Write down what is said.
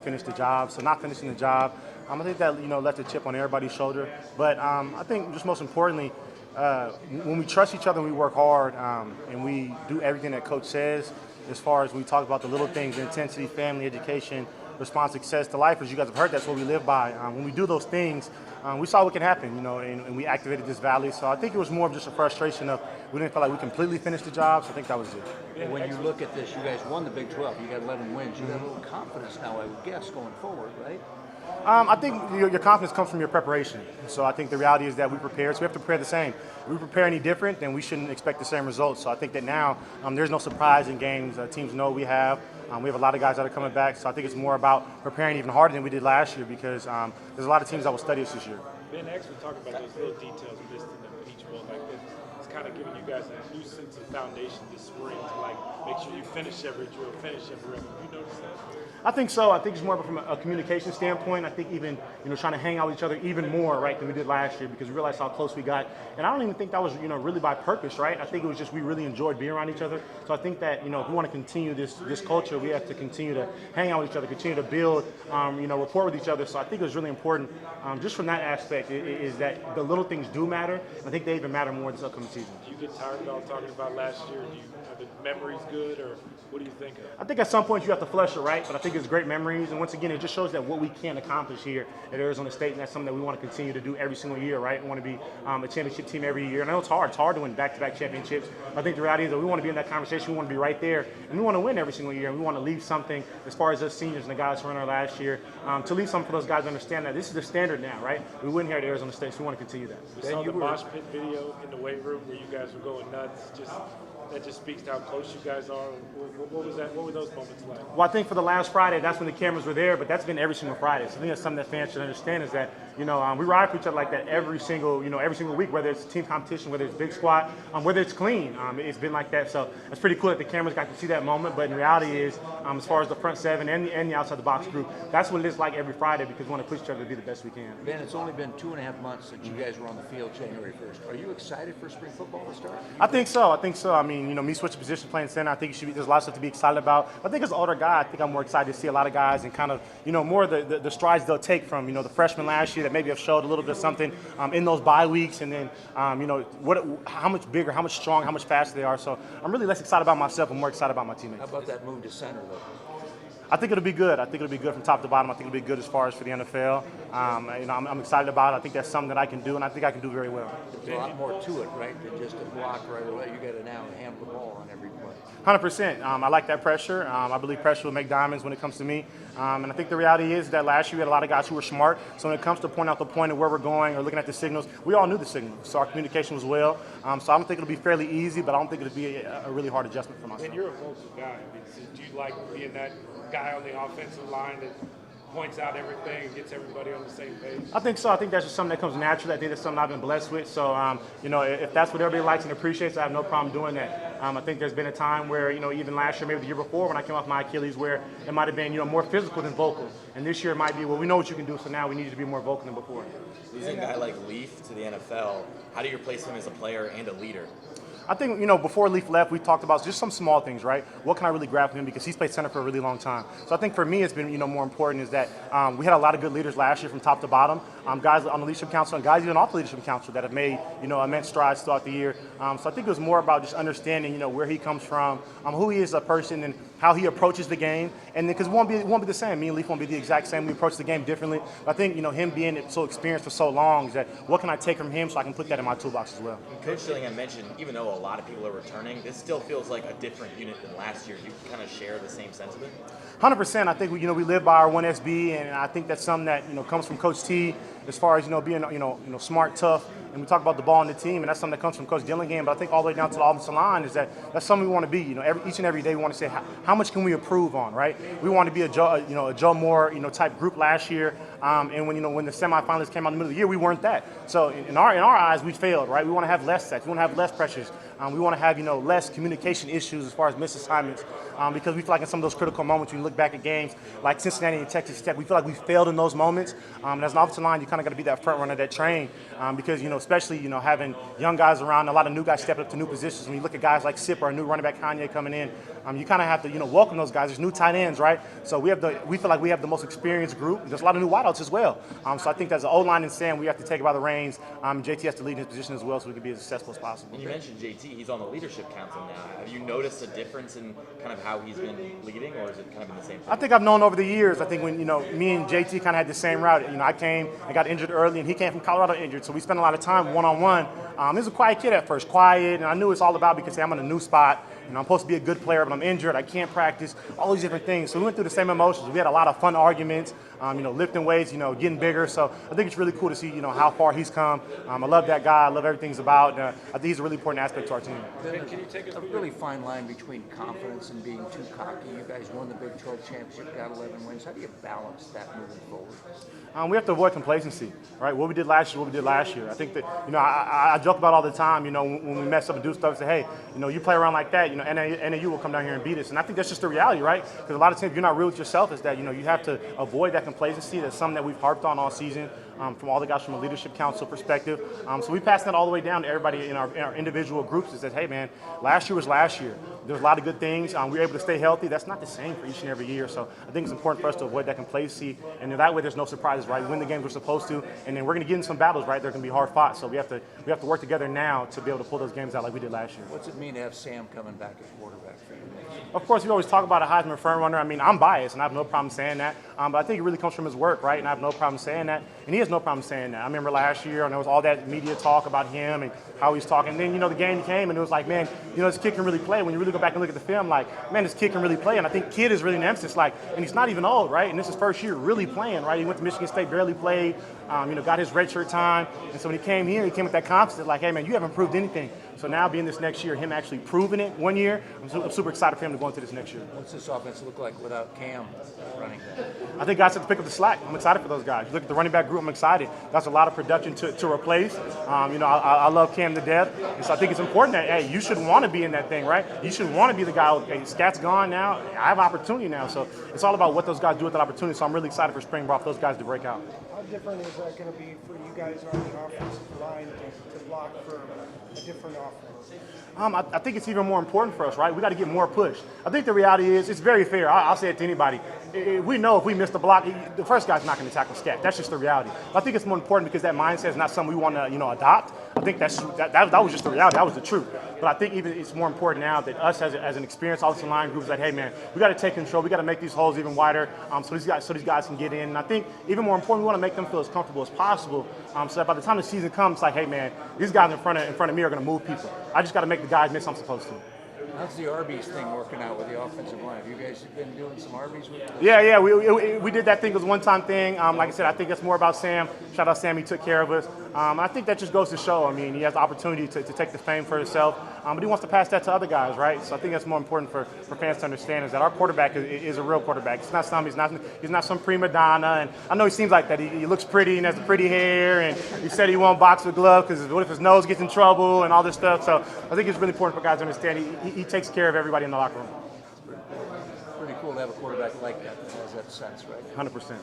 finish the job. So not finishing the job, I think that left a chip on everybody's shoulder. But I think just most importantly, when we trust each other and we work hard and we do everything that coach says, as far as we talk about the little things, intensity, family, education, response, success to life, as you guys have heard, that's what we live by. When we do those things, we saw what can happen, and we activated this valley. So I think it was more of just a frustration of we didn't feel like we completely finished the job. So I think that was it. When you look at this, you guys won the Big 12. You got 11 wins. You got a little confidence now, I would guess, going forward, right? I think your confidence comes from your preparation. So I think the reality is that we prepared, so we have to prepare the same. If we prepare any different, then we shouldn't expect the same results. So I think that now there's no surprise in games. Teams know we have. We have a lot of guys that are coming back, so I think it's more about preparing even harder than we did last year because there's a lot of teams that will study us this year. Ben, actually talking about those little details missed in the Peach Bowl like this. It's kind of giving you guys a new sense of foundation this spring to make sure you finish every drill, finish every rep. Have you noticed that? I think so. I think it's more from a communication standpoint. I think even trying to hang out with each other even more right than we did last year because we realized how close we got. And I don't even think that was really by purpose, right? I think it was just we really enjoyed being around each other. So I think that if we want to continue this culture, we have to continue to hang out with each other, continue to build rapport with each other. So I think it was really important just from that aspect is that the little things do matter. I think they even matter more this upcoming season. Do you get tired of all talking about last year? Are the memories good, or what do you think of? I think at some point you have to flush it, right? But I think it's great memories, and once again, it just shows that what we can accomplish here at Arizona State, and that's something that we want to continue to do every single year, right? We want to be a championship team every year, and I know it's hard. It's hard to win back-to-back championships. I think the reality is that we want to be in that conversation. We want to be right there, and we want to win every single year, and we want to leave something as far as us seniors and the guys who ran our last year, to leave something for those guys to understand that this is the standard now, right? We win here at Arizona State, so we want to continue that. We saw the mosh pit video in the weight room where you guys were going nuts. That just speaks to how close you guys are. What was that? What were those moments like? Well, I think for the last Friday, that's when the cameras were there, but that's been every single Friday. So I think that's something that fans should understand is that, we ride for each other like that every single week, whether it's team competition, whether it's big squad, whether it's clean. It's been like that. So it's pretty cool that the cameras got to see that moment. But in reality is, as far as the front seven and the outside the box group, that's what it is like every Friday because we want to push each other to be the best we can. Ben, it's only been 2.5 months since you guys were on the field January 1st. Are you excited for spring football to start? I think so. I mean, me switching position playing center, I think there's a lot of stuff to be excited about. I think as an older guy, I think I'm more excited to see a lot of guys and kind of, more of the strides they'll take from, the freshmen last year that maybe have showed a little bit of something in those bye weeks and then, how much bigger, how much stronger, how much faster they are. So I'm really less excited about myself and more excited about my teammates. How about that move to center, though? I think it'll be good. I think it'll be good from top to bottom. I think it'll be good as far as for the NFL. I'm excited about it. I think that's something that I can do, and I think I can do very well. There's a lot more to it, right, than just a block right away. You got to now handle the ball on every play. 100%. I like that pressure. I believe pressure will make diamonds when it comes to me. And I think the reality is that last year we had a lot of guys who were smart. So when it comes to point out the point of where we're going or looking at the signals, we all knew the signals. So our communication was well. So I don't think it'll be fairly easy, but I don't think it'll be a really hard adjustment for myself. And you're a vocal guy. Do you like being that guy on the offensive line that points out everything and gets everybody on the same page? I think so. I think that's just something that comes naturally. I think that's something I've been blessed with. So, if that's what everybody likes and appreciates, I have no problem doing that. I think there's been a time where, even last year, maybe the year before when I came off my Achilles, where it might have been, more physical than vocal. And this year it might be, well, we know what you can do, so now we need you to be more vocal than before. Losing a guy like Leaf to the NFL, how do you replace him as a player and a leader? I think, before Leaf left, we talked about just some small things, right? What can I really grab from him because he's played center for a really long time. So I think for me it's been, more important is that we had a lot of good leaders last year from top to bottom, guys on the leadership council and guys even off the leadership council that have made, immense strides throughout the year. So I think it was more about just understanding, where he comes from, who he is as a person and how he approaches the game. And because it won't be the same. Me and Leaf won't be the exact same. We approach the game differently. But I think, him being so experienced for so long is that what can I take from him so I can put that in my toolbox as well. Coach Dillingham mentioned, even though a lot of people are returning, this still feels like a different unit than last year. Do you kind of share the same sentiment? 100%. I think we live by our 1SB, and I think that's something that comes from Coach T as far as being smart, tough, and we talk about the ball in the team, and that's something that comes from Coach Dillingham. But I think all the way down to the offensive line is that's something we want to be. Each and every day we want to say how much can we improve on, right? We want to be a Joe Moore type group last year, and when the semifinalists came out in the middle of the year, we weren't that. So in our eyes, we failed, right? We want to have less sacks, we want to have less pressures. We want to have, less communication issues as far as missed assignments, because we feel like in some of those critical moments, when you look back at games like Cincinnati and Texas Tech, we feel like we failed in those moments. And as an offensive line, you kind of got to be that front runner, that train, because, especially, having young guys around, a lot of new guys stepping up to new positions. When you look at guys like Sip or a new running back Kanye coming in, you kind of have to, welcome those guys. There's new tight ends, right? So we feel like we have the most experienced group. There's a lot of new wideouts as well. So I think as an O-line and Sam, we have to take by the reins. JT has to lead in his position as well, so we can be as successful as possible. And you mentioned JT, he's on the leadership council now. Have you noticed a difference in kind of how he's been leading, or is it kind of been the same thing? I think I've known over the years. I think when, me and JT kind of had the same route. I came and got injured early, and he came from Colorado injured, so we spent a lot of time one-on-one. He was a quiet kid at first, quiet, and I knew it's all about because I'm in a new spot. I'm supposed to be a good player, but I'm injured. I can't practice, all these different things. So we went through the same emotions. We had a lot of fun arguments, lifting weights, getting bigger. So I think it's really cool to see, how far he's come. I love that guy. I love everything he's about. I think he's a really important aspect to our team. Can you take a really fine line between confidence and being too cocky? You guys won the Big 12 championship, got 11 wins. How do you balance that moving forward? We have to avoid complacency, right? What we did last year, what we did last year. I think that, I joke about all the time, when we mess up and do stuff, say, hey, you play around like that, NAU will come down here and beat us. And I think that's just the reality, right? Because a lot of times, if you're not real with yourself, is that, you have to avoid that complacency. That's something that we've harped on all season from all the guys from a leadership council perspective. So we passed that all the way down to everybody in our individual groups that says, hey, man, last year was last year. There's a lot of good things. We were able to stay healthy. That's not the same for each and every year. So I think it's important for us to avoid that complacency. And that way, there's no surprises, right? We win the games we're supposed to. And then we're going to get in some battles, right? They're going to be hard fought. So we have to work together now to be able to pull those games out like we did last year. What's it mean to have Sam coming back at quarterback for you? Of course, we always talk about a Heisman front runner. I mean, I'm biased, and I have no problem saying that. But I think it really comes from his work, right? And I have no problem saying that. And he has no problem saying that. I remember last year, and there was all that media talk about him and how he's talking. And then, the game came, and it was like, man, this kid can really play. When you really go back and look at the film, like, man, this kid can really play. And I think kid is really an emphasis, like, and he's not even old, right? And this is his first year really playing, right? He went to Michigan State, barely played, got his redshirt time. And so when he came here, he came with that confidence, like, hey, man, you haven't proved anything. So now being this next year, him actually proving it 1 year, I'm super excited for him to go into this next year. What's this offense look like without Cam running that? I think guys have to pick up the slack. I'm excited for those guys. You look at the running back group, I'm excited. That's a lot of production to replace. I love Cam to death. And so I think it's important that, hey, you should want to be in that thing, right? You should want to be the guy, hey, Scat's gone now. I have opportunity now. So it's all about what those guys do with that opportunity. So I'm really excited for spring ball for those guys to break out. How different is that going to be for you guys on the offensive line to block for a different offense? I think it's even more important for us, right? We got to get more push. I think the reality is it's very fair. I'll say it to anybody. We know if we miss the block, the first guy's not going to tackle Scat. That's just the reality. I think it's more important because that mindset is not something we want to, adopt. I think that was just the reality. That was the truth. But I think even it's more important now that us as an experienced offensive line group is like, hey man, we got to take control. We got to make these holes even wider, so these guys can get in. And I think even more important, we want to make them feel as comfortable as possible, so that by the time the season comes, it's like, hey man, these guys in front of me are going to move people. I just got to make the guys miss what I'm supposed to. How's the Arby's thing working out with the offensive line? Have you guys been doing some Arby's with it? Yeah, we did that thing. It was a one-time thing. Like I said, I think that's more about Sam. Shout out Sam, he took care of us. I think that just goes to show, I mean, he has the opportunity to take the fame for himself, but he wants to pass that to other guys, right? So I think that's more important for fans to understand is that our quarterback is a real quarterback. It's not he's not some prima donna, and I know he seems like that. He looks pretty and has the pretty hair, and he said he won't box with gloves because what if his nose gets in trouble and all this stuff. So I think it's really important for guys to understand he takes care of everybody in the locker room. Pretty cool to have a quarterback like that has that sense, right? 100%.